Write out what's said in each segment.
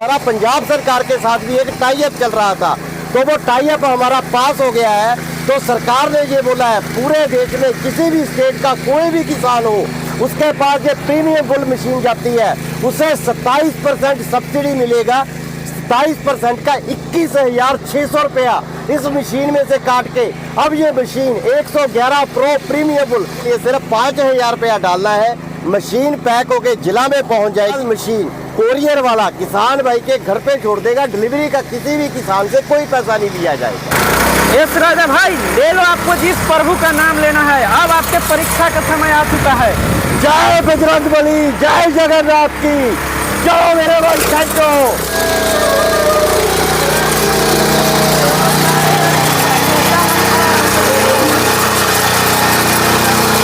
हमारा पंजाब सरकार के साथ भी एक टाई अप चल रहा था, तो वो टाई अप हमारा पास हो गया है। तो सरकार ने ये बोला है पूरे देश में किसी भी स्टेट का कोई भी किसान हो, उसके पास ये प्रीमियम बुल मशीन जाती है, उसे 27% सब्सिडी मिलेगा। 27% का 21,600 रुपया इस मशीन में से काट के अब ये मशीन 111 प्रो प्रीमियम बुल, ये सिर्फ 5,000 रुपया डालना है, मशीन पैक होके जिला में पहुंच जाएगी। मशीन कोरियर वाला किसान भाई के घर पे छोड़ देगा, डिलीवरी का किसी भी किसान से कोई पैसा नहीं लिया जाएगा। यस राजा भाई, ले लो, आपको जिस प्रभु का नाम लेना है। अब आपके परीक्षा का समय आ चुका है। जय बजरंगबली, जय जगन्नाथ की, चलो मेरे भाई थैंको।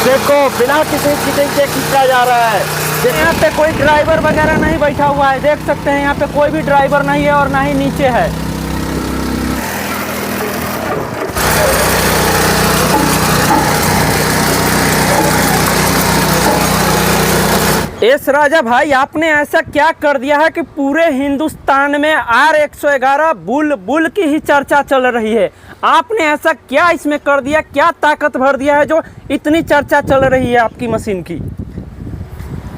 देखो बिना किसी चीटिंग के खींचा जा रहा है। यहाँ पे कोई ड्राइवर वगैरह नहीं बैठा हुआ है, देख सकते हैं यहाँ पे कोई भी ड्राइवर नहीं है और ना ही नीचे है। एस राजा भाई, आपने ऐसा क्या कर दिया है कि पूरे हिंदुस्तान में R111 बुल की ही चर्चा चल रही है। आपने ऐसा क्या इसमें कर दिया, क्या ताकत भर दिया है जो इतनी चर्चा चल रही है आपकी मशीन की?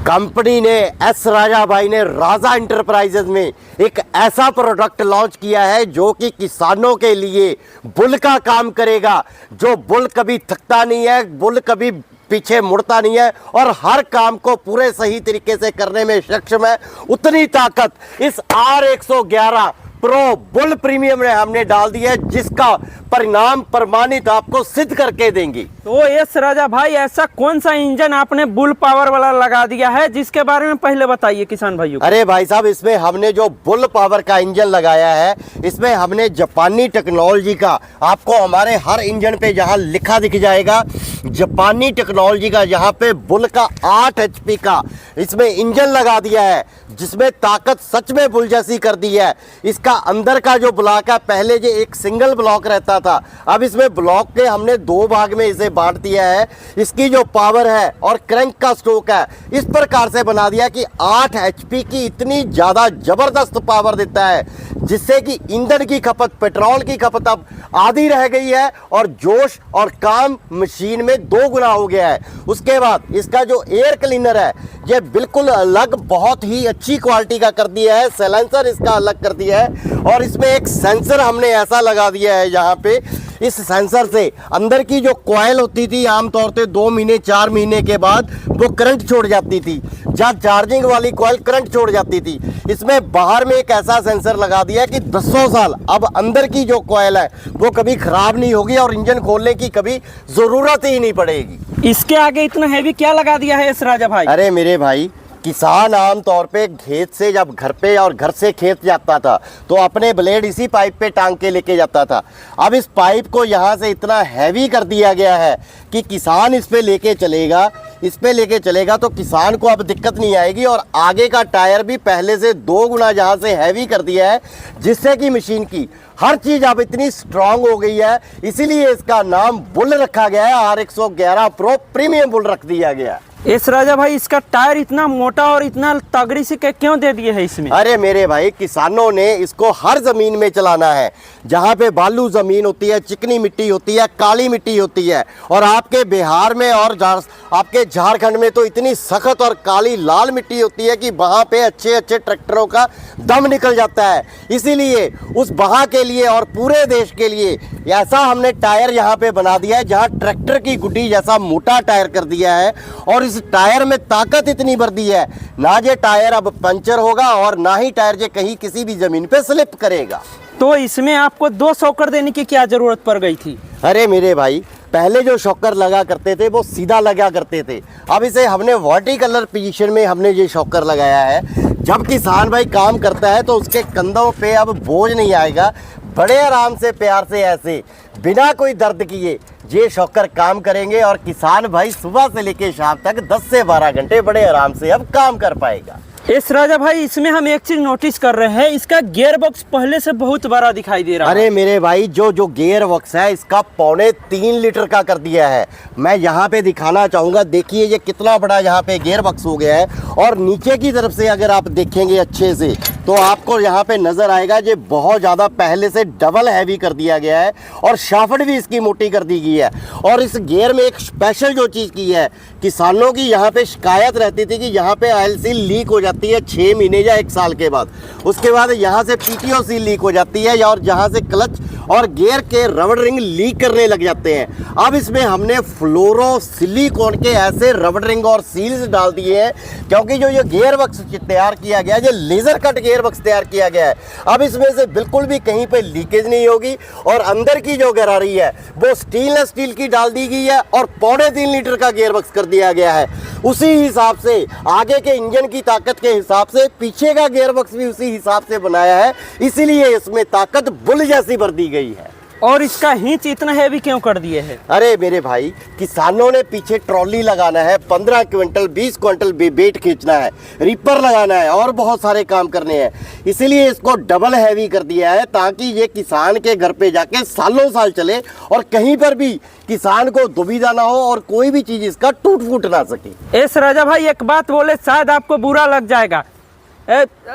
कंपनी ने एस राजा भाई ने राजा इंटरप्राइजेज में एक ऐसा प्रोडक्ट लॉन्च किया है जो कि किसानों के लिए बुल का काम करेगा। जो बुल कभी थकता नहीं है, बुल कभी पीछे मुड़ता नहीं है और हर काम को पूरे सही तरीके से करने में सक्षम है। उतनी ताकत इस R111 प्रो बुल प्रीमियम में हमने डाल दी है, जिसका परिणाम प्रमाणित आपको सिद्ध करके देंगी। तो यस राजा भाई, ऐसा कौन सा इंजन आपने बुल पावर वाला लगा दिया है, जिसके बारे में पहले बताइए किसान भाइयों को। अरे भाई साहब, इसमें हमने जो बुल पावर का इंजन लगाया है, इसमें हमने जापानी टेक्नोलॉजी का, आपको हमारे हर इंजन पे जहां लिखा दिख जाएगा जापानी टेक्नोलॉजी का, जहां पे बुल का 8 HP का इसमें इंजन लगा दिया है, जिसमें ताकत सच में बुल जैसी कर दी है। इसका अंदर का जो ब्लॉक है, पहले जो एक सिंगल ब्लॉक रहता था, अब इसमें ब्लॉक के हमने 2 भाग में इसे बांट दिया है। इसकी जो पावर है और क्रैंक का स्ट्रोक है, इस प्रकार से बना दिया कि 8 HP की इतनी ज्यादा जबरदस्त पावर देता है, जिससे कि ईंधन की खपत, पेट्रोल की खपत अब आधी रह गई है और जोश और काम मशीन में 2 गुना हो गया है। उसके बाद इसका जो एयर क्लीनर है, ये बिल्कुल अलग, बहुत ही अच्छी क्वालिटी का कर दिया है। साइलेंसर इसका अलग कर दिया है और इसमें एक सेंसर हमने ऐसा लगा दिया है, यहाँ पे इस सेंसर से अंदर की जो कॉइल होती थी, आमतौर पे 2 महीने 4 महीने के बाद वो करंट छोड़ जाती थी, जहाँ चार्जिंग वाली कॉइल करंट छोड़ जाती थी, इसमें बाहर में एक ऐसा सेंसर लगा दिया कि 10 साल अब अंदर की जो कॉइल है वो कभी खराब नहीं होगी और इंजन खोलने की कभी जरूरत ही नहीं पड़ेगी। इसके आगे इतना हैवी क्या लगा दिया है इस राजा भाई? अरे मेरे भाई, किसान आमतौर पे खेत से जब घर पे और घर से खेत जाता था तो अपने ब्लेड इसी पाइप पे टांग के लेके जाता था। अब इस पाइप को यहाँ से इतना हैवी कर दिया गया है कि किसान इस पे लेके चलेगा तो किसान को अब दिक्कत नहीं आएगी। और आगे का टायर भी पहले से 2 गुना जहाँ से हैवी कर दिया है, जिससे कि मशीन की हर चीज अब इतनी स्ट्रांग हो गई है। इसीलिए इसका नाम बुल रखा गया है, R111 प्रो प्रीमियम बुल रख दिया गया है। एस राजा भाई, इसका टायर इतना मोटा और इतना तगड़ी से क्यों दे दिए है इसमें? अरे मेरे भाई, किसानों ने इसको हर जमीन में चलाना है, जहाँ पे बालू जमीन होती है, चिकनी मिट्टी होती है, काली मिट्टी होती है। और आपके बिहार में और आपके झारखंड में तो इतनी सख्त और काली लाल मिट्टी होती है कि वहाँ पे अच्छे अच्छे ट्रैक्टरों का दम निकल जाता है। इसीलिए उस वहाँ के लिए और पूरे देश के लिए ऐसा हमने टायर यहाँ पे बना दिया है, जहाँ ट्रैक्टर की गुड्डी जैसा मोटा टायर कर दिया है। और इस टायर में ताकत इतनी भर दी है, ना ये टायर अब पंचर होगा और ना ही टायर ये कहीं किसी भी जमीन पे स्लिप करेगा। तो इसमें आपको 2 शॉकर देने की क्या जरूरत पड़ गई थी? अरे मेरे भाई, पहले जो शॉकर लगा करते थे वो सीधा लगा करते थे, अब इसे हमने वर्टिकल पोजीशन में हमने ये शॉकर लगाया है। जब किसान भाई काम करता है तो उसके कंधों पे अब बोझ नहीं आएगा, बड़े आराम से प्यार से ऐसे बिना कोई दर्द किए ये शॉकर काम करेंगे और किसान भाई सुबह से लेकर शाम तक 10 से 12 घंटे बड़े आराम से अब काम कर पाएगा। एस राजा भाई, इसमें हम एक चीज नोटिस कर रहे हैं, इसका गियर बॉक्स पहले से बहुत बड़ा दिखाई दे रहा है। अरे मेरे भाई, जो गियर बॉक्स है इसका 3.25 लीटर का कर दिया है। मैं यहाँ पे दिखाना चाहूंगा, देखिए ये कितना बड़ा यहाँ पे गियर बॉक्स हो गया है। और नीचे की तरफ से अगर आप देखेंगे अच्छे से तो आपको यहाँ पे नजर आएगा ये बहुत ज़्यादा पहले से डबल हैवी कर दिया गया है और शाफ्ट भी इसकी मोटी कर दी गई है। और इस गियर में एक स्पेशल जो चीज़ की है, किसानों की यहाँ पे शिकायत रहती थी कि यहाँ पे ऑयल सील लीक हो जाती है 6 महीने या 1 साल के बाद, उसके बाद यहाँ से पीटीओ सील लीक हो जाती है और जहाँ से क्लच और गियर के रबड़ रिंग लीक करने लग जाते हैं। अब इसमें हमने फ्लोरो सिलिकॉन के ऐसे रबड़ रिंग और सील्स डाल दिए हैं, क्योंकि जो ये गियर बक्स तैयार किया गया है, ये लेजर कट गियर बक्स तैयार किया गया है। अब इसमें से बिल्कुल भी कहीं पे लीकेज नहीं होगी और अंदर की जो गरारी है वो स्टेनलेस स्टील की डाल दी गई है और 3.25 लीटर का गियर बक्स कर दिया गया है। उसी हिसाब से आगे के इंजन की ताकत के हिसाब से पीछे का गियर बक्स भी उसी हिसाब से बनाया है, इसीलिए इसमें ताकत बुल जैसी भर दी गई है। और इसका हिंच इतना हैवी क्यों कर दिए है? अरे मेरे भाई, किसानों ने पीछे ट्रॉली लगाना है, 15 क्विंटल 20 क्विंटल वेट खींचना है, रीपर लगाना है और बहुत सारे काम करने हैं, इसीलिए इसको डबल हैवी कर दिया है ताकि ये किसान के घर पे जाके सालों साल चले और कहीं पर भी किसान को दुविधा ना हो और कोई भी चीज इसका टूट फूट ना सके। एस राजा भाई, एक बात बोले शायद आपको बुरा लग जाएगा।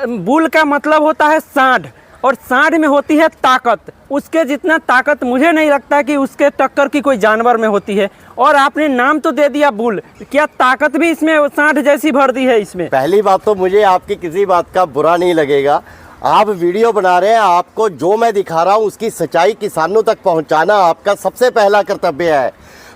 बुल का मतलब होता है सांड और सांड में होती है ताकत। उसके जितना ताकत मुझे नहीं लगता कि उसके टक्कर की कोई जानवर में होती है। और आपने नाम तो दे दिया बुल, क्या ताकत भी इसमें सांड जैसी भर दी है इसमें? पहली बात तो मुझे आपकी किसी बात का बुरा नहीं लगेगा। आप वीडियो बना रहे हैं, आपको जो मैं दिखा रहा हूँ उसकी सच्चाई किसानों तक पहुँचाना आपका सबसे पहला कर्तव्य है।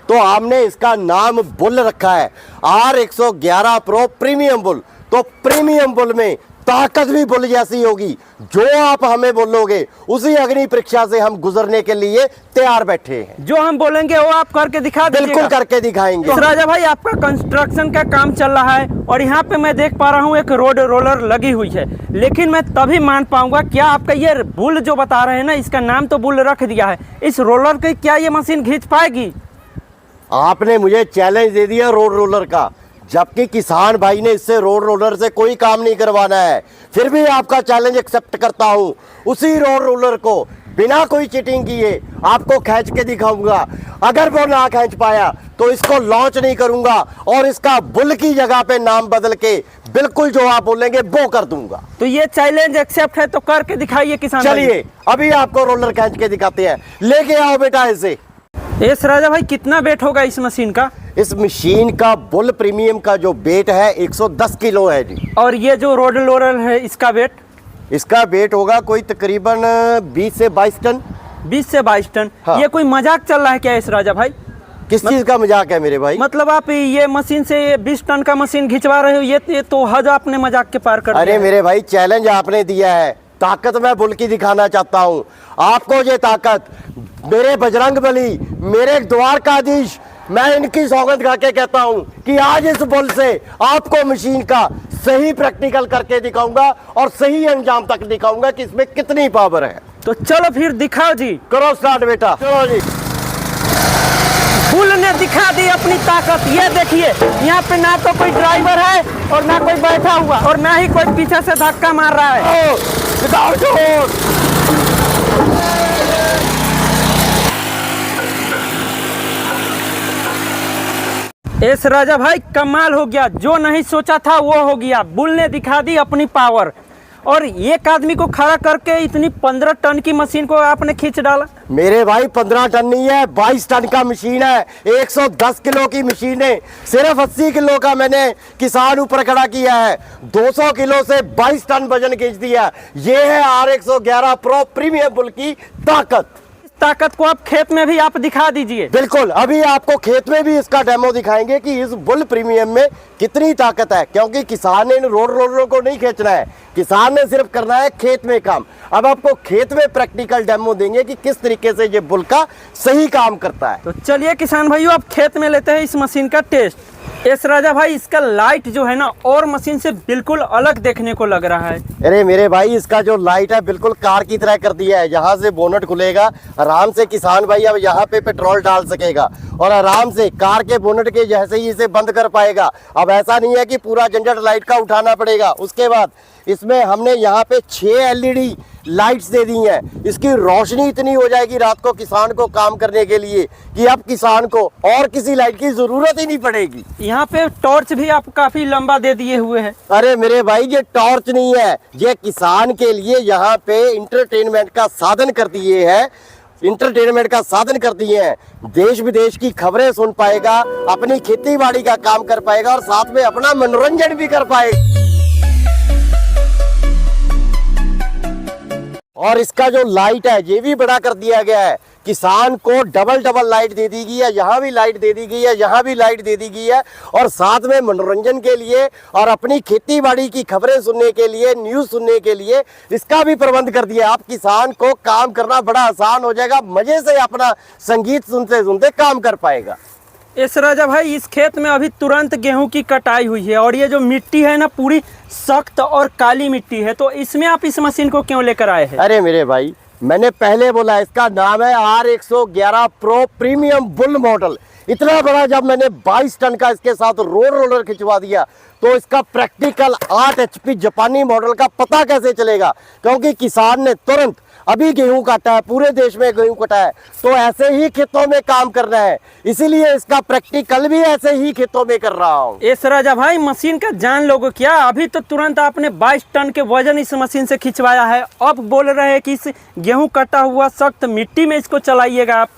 तो आपने इसका नाम बुल रखा है R111 प्रो प्रीमियम बुल। तो प्रीमियम बुल में ताकत भी बुल जैसी होगी। जो आप हमें बोलोगे उसी अग्नि परीक्षा से हम गुजरने के लिए तैयार बैठे हैं। जो हम बोलेंगे वो आप करके दिखा दीजिएगा। बिल्कुल करके दिखाएंगे। तो राजा भाई, आपका कंस्ट्रक्शन का काम चल रहा है और यहाँ पे मैं देख पा रहा हूँ एक रोड रोलर लगी हुई है, लेकिन मैं तभी मान पाऊंगा क्या आपका ये बुल जो बता रहे हैं ना, इसका नाम तो बुल रख दिया है, इस रोलर की क्या ये मशीन खींच पाएगी? आपने मुझे चैलेंज दे दिया रोड रोलर का, जबकि किसान भाई ने इससे रोड रोलर से कोई काम नहीं करवाना है, फिर भी आपका चैलेंज एक्सेप्ट करता हूं। उसी रोड रोलर को बिना कोई चीटिंग किए आपको खींच के दिखाऊंगा। अगर वो ना खींच पाया तो इसको लॉन्च नहीं करूंगा और इसका बुल की जगह पे नाम बदल के बिल्कुल जो आप बोलेंगे वो कर दूंगा। तो ये चैलेंज एक्सेप्ट है तो करके दिखाइए किसान। चलिए अभी आपको रोलर खींच के दिखाते हैं, लेके आओ बेटा इसे। एस राजा भाई, कितना वेट होगा इस मशीन का? इस मशीन का बुल प्रीमियम का जो वेट है 110 किलो है जी। और ये जो रोड रोलर है इसका वेट? इसका वेट होगा कोई तकरीबन 20 से 22 टन। 20 से 22 टन। हाँ। ये कोई मजाक चल रहा है क्या इस राजा भाई? किस चीज का मजाक है मेरे भाई? मतलब आप ये मशीन से 20 टन का मशीन खिंचवा रहे हो, ये तो हद आपने मजाक के पार कर दिया। अरे मेरे भाई, चैलेंज आपने दिया है, ताकत मैं बुल की दिखाना चाहता हूँ आपको। ये ताकत मेरे बजरंग बली, मेरे द्वारकाधीश, मैं इनकी सौगंध खा के कहता हूं कि आज इस बुल से आपको मशीन का सही प्रैक्टिकल करके दिखाऊंगा और सही अंजाम तक दिखाऊंगा कि इसमें कितनी पावर है। तो चलो फिर दिखाओ जी। करो स्टार्ट बेटा, चलो जी। बुल ने दिखा दी अपनी ताकत। ये देखिए, यहाँ पे ना तो कोई ड्राइवर है और ना कोई बैठा हुआ और ना ही कोई पीछे से धक्का मार रहा है। दिखाओ जोर। एस राजा भाई, कमाल हो गया। जो नहीं सोचा था वो हो गया। बुल ने दिखा दी अपनी पावर और एक आदमी को खड़ा करके इतनी 15 टन की मशीन को आपने खींच डाला। मेरे भाई 15 टन नहीं है, 22 टन का मशीन है। 110 किलो की मशीन है, सिर्फ 80 किलो का मैंने किसान ऊपर खड़ा किया है। 200 किलो से 22 टन वजन खींच दिया। ये है R111 प्रो प्रीमियम बुल की ताकत। ताकत को आप खेत में भी आप दिखा दीजिए। बिल्कुल, अभी आपको खेत में भी इसका डेमो दिखाएंगे कि इस बुल प्रीमियम में कितनी ताकत है, क्योंकि किसान ने इन रोड रोलरों को नहीं खींचना है, किसान ने सिर्फ करना है खेत में काम। अब आपको खेत में प्रैक्टिकल डेमो देंगे कि किस तरीके से ये बुल का सही काम करता है। तो चलिए किसान भाइयों, अब खेत में लेते हैं इस मशीन का टेस्ट। एस राजा भाई, इसका लाइट जो है ना और मशीन से बिल्कुल अलग देखने को लग रहा है। अरे मेरे भाई, इसका जो लाइट है बिल्कुल कार की तरह कर दिया है। यहाँ से बोनट खुलेगा, आराम से किसान भाई अब यहाँ पे पेट्रोल डाल सकेगा और आराम से कार के बोनट के जैसे ही इसे बंद कर पाएगा। अब ऐसा नहीं है कि पूरा झंझट लाइट का उठाना पड़ेगा। उसके बाद इसमें हमने यहाँ पे 6 एलईडी लाइट्स दे दी हैं। इसकी रोशनी इतनी हो जाएगी रात को किसान को काम करने के लिए कि अब किसान को और किसी लाइट की जरूरत ही नहीं पड़ेगी। यहाँ पे टॉर्च भी आप काफी लंबा दे दिए हुए हैं। अरे मेरे भाई, ये टॉर्च नहीं है, ये किसान के लिए यहाँ पे इंटरटेनमेंट का साधन कर दिए है। इंटरटेनमेंट का साधन कर दिए हैं। देश विदेश की खबरें सुन पाएगा, अपनी खेती बाड़ी का काम कर पाएगा और साथ में अपना मनोरंजन भी कर पाएगा। और इसका जो लाइट है ये भी बड़ा कर दिया गया है। किसान को डबल लाइट दे दी गई है, यहाँ भी लाइट दे दी गई है, यहाँ भी लाइट दे दी गई है। और साथ में मनोरंजन के लिए और अपनी खेती बाड़ी की खबरें सुनने के लिए, न्यूज़ सुनने के लिए इसका भी प्रबंध कर दिया। आप किसान को काम करना बड़ा आसान हो जाएगा, मजे से अपना संगीत सुनते सुनते काम कर पाएगा। एस राजा भाई, इस खेत में अभी तुरंत गेहूं की कटाई हुई है और ये जो मिट्टी है ना पूरी सख्त और काली मिट्टी है, तो इसमें आप इस मशीन को क्यों लेकर आए हैं? अरे मेरे भाई, मैंने पहले बोला इसका नाम है R111 pro premium bull model. इतना बड़ा जब मैंने 22 टन का इसके साथ रोलर खिंचवा दिया तो इसका प्रैक्टिकल 8 HP जापानी मॉडल का पता कैसे चलेगा, क्योंकि किसान ने तुरंत अभी गेहूं काटा है, पूरे देश में गेहूं कटा है, तो ऐसे ही खेतों में काम करना है, इसीलिए इसका प्रैक्टिकल भी ऐसे ही खेतों में कर रहा हूँ। एस राजा भाई, मशीन का जान लोगो क्या? अभी तो तुरंत आपने 22 टन के वजन इस मशीन से खिंचवाया है, अब बोल रहे हैं कि इस गेहूं कटा हुआ सख्त मिट्टी में इसको चलाइएगा आप।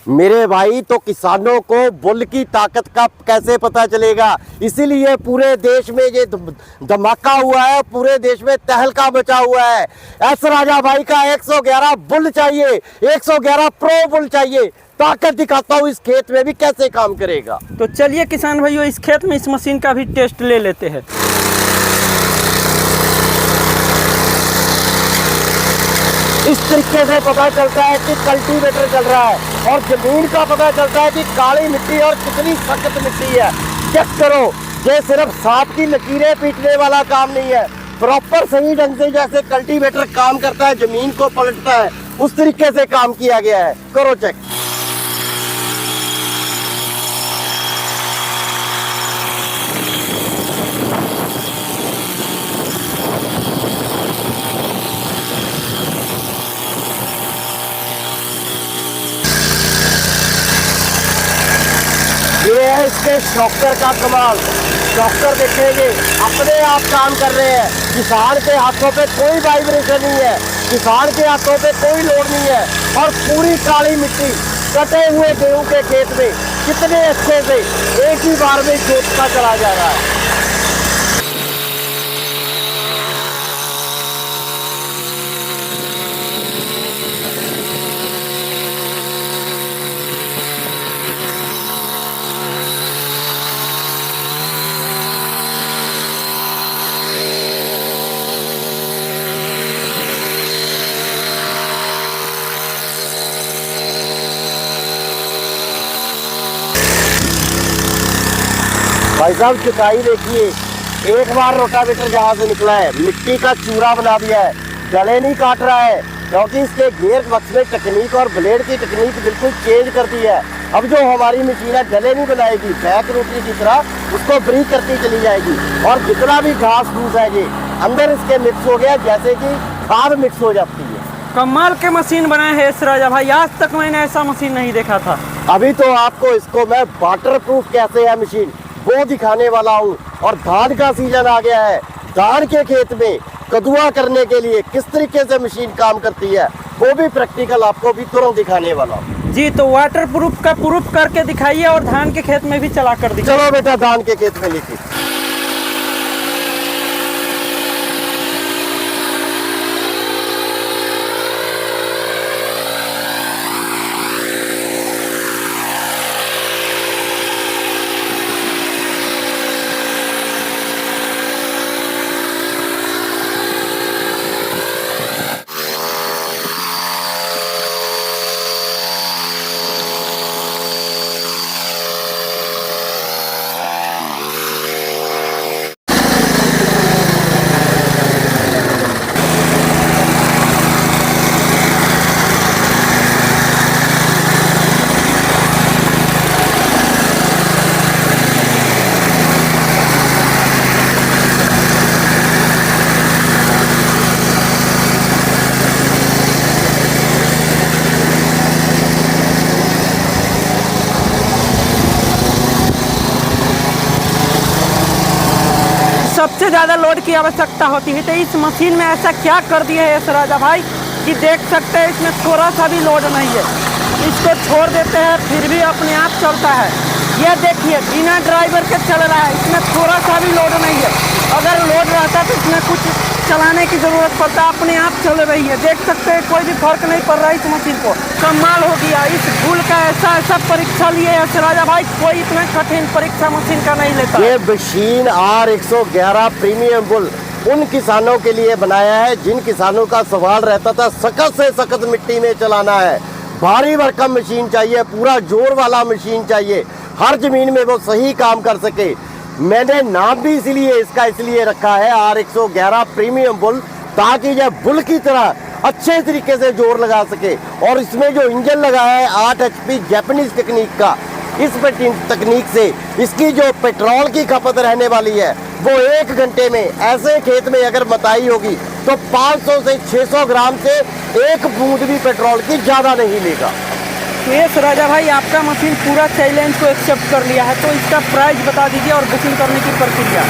मेरे भाई, तो किसानों को बुल की ताकत का कैसे पता चलेगा, इसीलिए पूरे देश में ये धमाका हुआ है, पूरे देश में तहलका मचा हुआ है। एस राजा भाई का 111 बुल चाहिए, 111 प्रो बुल चाहिए। ताकत दिखाता हूँ इस खेत में भी कैसे काम करेगा। तो चलिए किसान भाइयों, इस खेत में इस मशीन का भी टेस्ट ले लेते हैं। इस तरीके से पता चलता है कि कल्टीवेटर चल रहा है और जमीन का पता चलता है कि काली मिट्टी और कितनी सख्त मिट्टी है। चेक करो, ये सिर्फ सांप की लकीरें पीटने वाला काम नहीं है, प्रॉपर सही ढंग से जैसे कल्टीवेटर काम करता है, जमीन को पलटता है, उस तरीके से काम किया गया है। करो चेक। ये है इसके शॉकर का कमाल। शॉकर देखेंगे अपने आप काम कर रहे हैं, किसान के हाथों पे कोई वाइब्रेशन नहीं है, किसान के हाथों पे कोई लोड नहीं है। और पूरी काली मिट्टी कटे हुए गेहूं के खेत में कितने अच्छे से एक ही बार में जोतता चला जा रहा है। भाई साहब, जुताई देखिए, एक बार रोटावेटर जहाँ से निकला है मिट्टी का चूरा बना दिया है, गले नहीं काट रहा है, क्योंकि इसके गियर बक्स में टेक्निक और ब्लेड की टेक्निक बिल्कुल चेंज कर दी है। अब जो हमारी मशीन है गले नहीं बनाएगी, बैक रोटरी की तरह उसको ब्रीक करती चली जाएगी। और जितना भी घास फूस है ये अंदर इसके मिक्स हो गया, जैसे कि खाद मिक्स हो जाती है। कमाल के मशीन बनाए हैं एस राजा भाई, आज तक मैंने ऐसा मशीन नहीं देखा था। अभी तो आपको इसको मैं वाटर प्रूफ कैसे है मशीन वो दिखाने वाला हूँ। और धान का सीजन आ गया है, धान के खेत में कदुआ करने के लिए किस तरीके से मशीन काम करती है वो भी प्रैक्टिकल आपको भी तुरंत दिखाने वाला हूँ। जी, तो वाटर प्रूफ का प्रूफ करके दिखाइए और धान के खेत में भी चला कर दिखाइए। चलो बेटा, धान के खेत में लिखिए। ज़्यादा लोड की आवश्यकता होती है। तो इस मशीन में ऐसा क्या कर दिया है यश राजा भाई कि देख सकते हैं इसमें थोड़ा सा भी लोड नहीं है। इसको छोड़ देते हैं फिर भी अपने आप चलता है। यह देखिए बिना ड्राइवर के चल रहा है, इसमें थोड़ा सा भी लोड नहीं है। अगर लोड रहता तो इसमें कुछ चलाने की ज़रूरत पड़ता, अपने आप चल रही है। देख सकते हैं कोई भी फर्क नहीं पड़ रहा है इस मशीन को। कमाल हो गया। इस बुल का ऐसा परीक्षा लिए यश राजा भाई, कोई इतना कठिन परीक्षा मशीन का नहीं लेता। ये मशीन R111 प्रीमियम बुल उन किसानों के लिए बनाया है जिन किसानों का सवाल रहता था सख्त से सख्त मिट्टी में चलाना है, भारी भरकम मशीन चाहिए, पूरा जोर वाला मशीन चाहिए, हर जमीन में वो सही काम कर सके। मैंने नाम भी इसलिए रखा है R111 प्रीमियम बुल, ताकि यह बुल की तरह अच्छे तरीके से जोर लगा सके। और इसमें जो इंजन लगाया है 8 HP जापानीज टेक्निक का, इस तकनीक से इसकी जो पेट्रोल की खपत रहने वाली है वो 1 घंटे में ऐसे खेत में अगर मताई होगी तो 500 से 600 ग्राम से 1 बूंद भी पेट्रोल की ज़्यादा नहीं लेगा। तो यश राजा भाई आपका मशीन पूरा चैलेंज को एक्सेप्ट कर लिया है, तो इसका प्राइस बता दीजिए और बुकिंग करने की प्रक्रिया।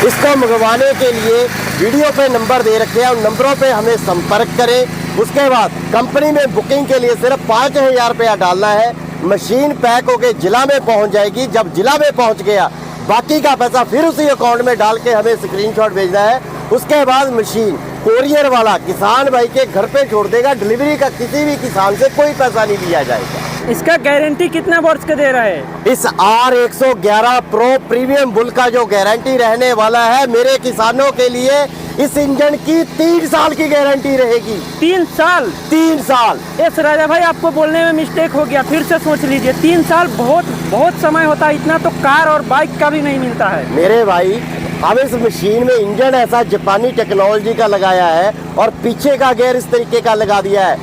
इसको मंगवाने के लिए वीडियो पे नंबर दे रखे हैं, उन नंबरों पे हमें संपर्क करें। उसके बाद कंपनी में बुकिंग के लिए सिर्फ 5000 रुपया डालना है। मशीन पैक होके जिला में पहुंच जाएगी। जब जिला में पहुंच गया बाकी का पैसा फिर उसी अकाउंट में डाल के हमें स्क्रीनशॉट भेजना है। उसके बाद मशीन कोरियर वाला किसान भाई के घर पे छोड़ देगा। डिलीवरी का किसी भी किसान से कोई पैसा नहीं लिया जाएगा। इसका गारंटी कितना वर्ष का दे रहा है? इस R111 प्रो प्रीमियम बुल का जो गारंटी रहने वाला है मेरे किसानों के लिए, इस इंजन की 3 साल की गारंटी रहेगी। 3 साल? 3 साल। यस राजा भाई आपको बोलने में मिस्टेक हो गया, फिर से सोच लीजिए। 3 साल बहुत समय होता है, इतना तो कार और बाइक का भी नहीं मिलता है। मेरे भाई अब इस मशीन में इंजन ऐसा जापानी टेक्नोलॉजी का लगाया है और पीछे का गियर इस तरीके का लगा दिया है।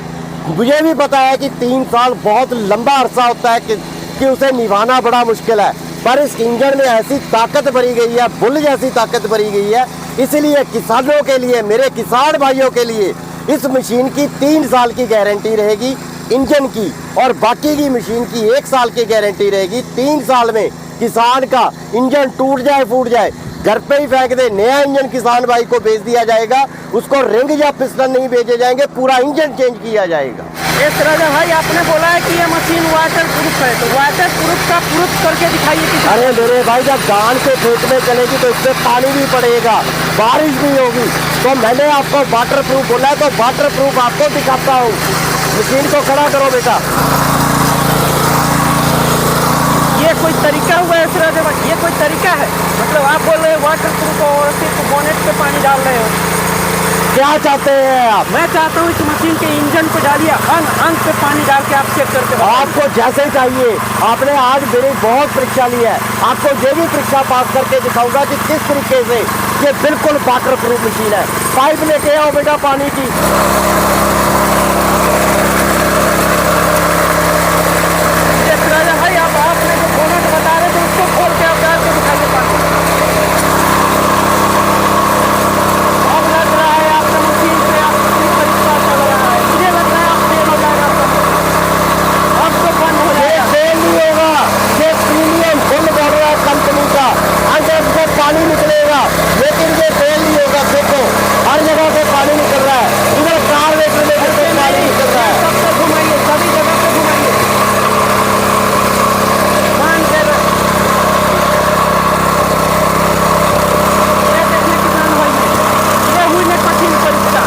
मुझे भी पता है कि 3 साल बहुत लंबा अरसा होता है कि उसे निभाना बड़ा मुश्किल है, पर इस इंजन में ऐसी ताकत भरी गई है, बुल जैसी ताकत भरी गई है। इसलिए किसानों के लिए, मेरे किसान भाइयों के लिए इस मशीन की 3 साल की गारंटी रहेगी इंजन की, और बाकी की मशीन की 1 साल की गारंटी रहेगी। 3 साल में किसान का इंजन टूट जाए फूट जाए घर पे ही फेंक दे, नया इंजन किसान भाई को भेज दिया जाएगा। उसको रिंग या पिस्टन नहीं भेजे जाएंगे, पूरा इंजन चेंज किया जाएगा। यस राजा भाई आपने बोला है कि ये मशीन वाटर प्रूफ है, तो वाटर प्रूफ का प्रूफ करके दिखाइए कि। अरे मेरे भाई जब धान के खेत में चलेगी तो इसमें पानी भी पड़ेगा, बारिश भी होगी, तो मैंने आपको वाटर प्रूफ बोला है, तो वाटर प्रूफ आपको दिखाता हूँ। मशीन को खड़ा करो बेटा। ये कोई तरीका हुआ है यस राजा भाई? ये कोई तरीका है? मतलब आप बोल रहे हो वाटर प्रूफ और सिर्फ बोनेट पे पानी डाल रहे हो? क्या चाहते हैं आप? मैं चाहता हूँ इस मशीन के इंजन पे डालिए, अंग पे पानी डाल के आप चेक करके बताइए। आपको जैसे चाहिए। आपने आज मेरी बहुत परीक्षा ली है, आपको ये भी परीक्षा पास करके दिखाऊंगा कि किस तरीके से ये बिल्कुल वाटर प्रूफ मशीन है। पाइप लेके आओ बेटा पानी की। यस राजा भाई आपने जो बोनेट बता रहे थे उसको खोल के आप डाल के दिखाइए पानी। अब लग रहा है आपका मशीन पे आपकी परीक्षा चल रहा है, मुझे लग रहा है आप फेल हो जाएगा आपका। अब तो बंद हो जाएगा। फेल नहीं होगा, ये प्रीमियम फुल मॉडल है कंपनी का, अंदर से पानी निकलेगा, लेकिन ये फेल नहीं होगा। देखो हर जगह से पानी निकल रहा है, इधर कार देखने में भी पानी निकल रहा है। सबको घुमाइए, सभी जगह पे घुमाइए। मान के ये देखिए किसान भाई, ये हुई में कठिन परीक्षा।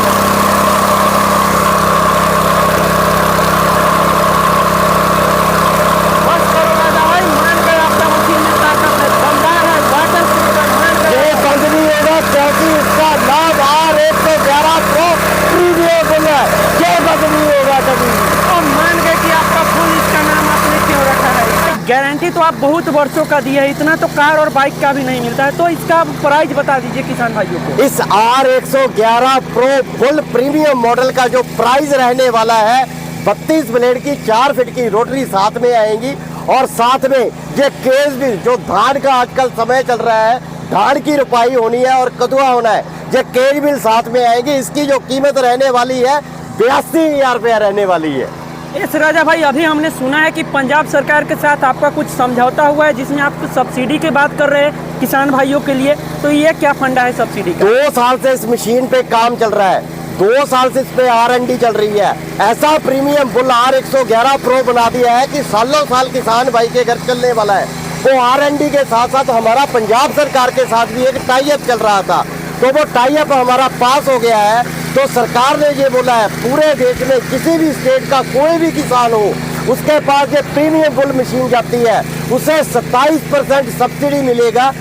बस करो राजा भाई, मान गए आपका मशीन में ताकत है, दमदार है, वाटर प्रूफ है, मान गए। ये बंद नहीं होगा क्योंकि इसका नाम R111 प्रो प्रीमियम बुल है, ये बंद नहीं होगा कभी। और मान गए कि आपका फुल इसका नाम आपने क्यों रखा है? गारंटी तो आप बहुत वर्षों का दिए है, इतना तो कार और बाइक का भी नहीं मिलता है, तो इसका प्राइस बता दीजिए किसान भाइयों को। इस R111 pro full premium model का जो प्राइस रहने वाला है, 32 ब्लेड की 4 फीट की रोटरी साथ में आएंगी, और साथ में ये केस भी, जो धान का आजकल समय चल रहा है, धान की रुपाई होनी है और कदुआ होना है, ये केज बिल साथ में आएगी। इसकी जो कीमत रहने वाली है 82,000 रुपया रहने वाली है। यस राजा भाई अभी हमने सुना है कि पंजाब सरकार के साथ आपका कुछ समझौता हुआ है जिसमें आप सब्सिडी की बात कर रहे हैं, किसान भाइयों के लिए, तो ये क्या फंडा है सब्सिडी का? 2 साल से इस मशीन पे काम चल रहा है, 2 साल से इस पे R&D चल रही है। ऐसा प्रीमियम बुल R111 प्रो बना दिया है कि सालों साल किसान भाई के घर चलने वाला है। वो R&D के साथ साथ हमारा पंजाब सरकार के साथ भी एक टाई अप चल रहा था, तो वो टाई अप हमारा पास हो गया है। तो सरकार ने ये बोला है पूरे देश में किसी भी स्टेट का कोई भी किसान हो, उसके पास ये प्रीमियम बुल मशीन जाती है, उसे 27% सब्सिडी मिलेगा।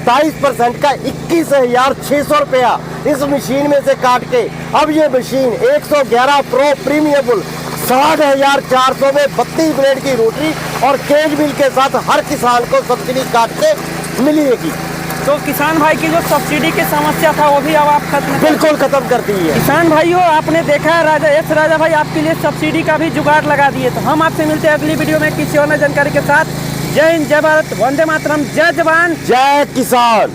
27% का 21,600 रुपया इस मशीन में से काट के अब ये मशीन 111 प्रो प्रीमियम बुल 60,400 में 32 ब्लेड की रोटरी और केज बिल के साथ हर किसान को सब्सिडी काट के मिलेगी। तो किसान भाई की जो सब्सिडी की समस्या था वो भी अब आप खत्म बिल्कुल खत्म कर दी है। किसान भाइयों, आपने देखा है राजा भाई आपके लिए सब्सिडी का भी जुगाड़ लगा दिए। तो हम आपसे मिलते हैं अगली वीडियो में किसी और नई जानकारी के साथ। जय हिंद, जय भारत, वंदे मातरम, जय जवान, जय किसान।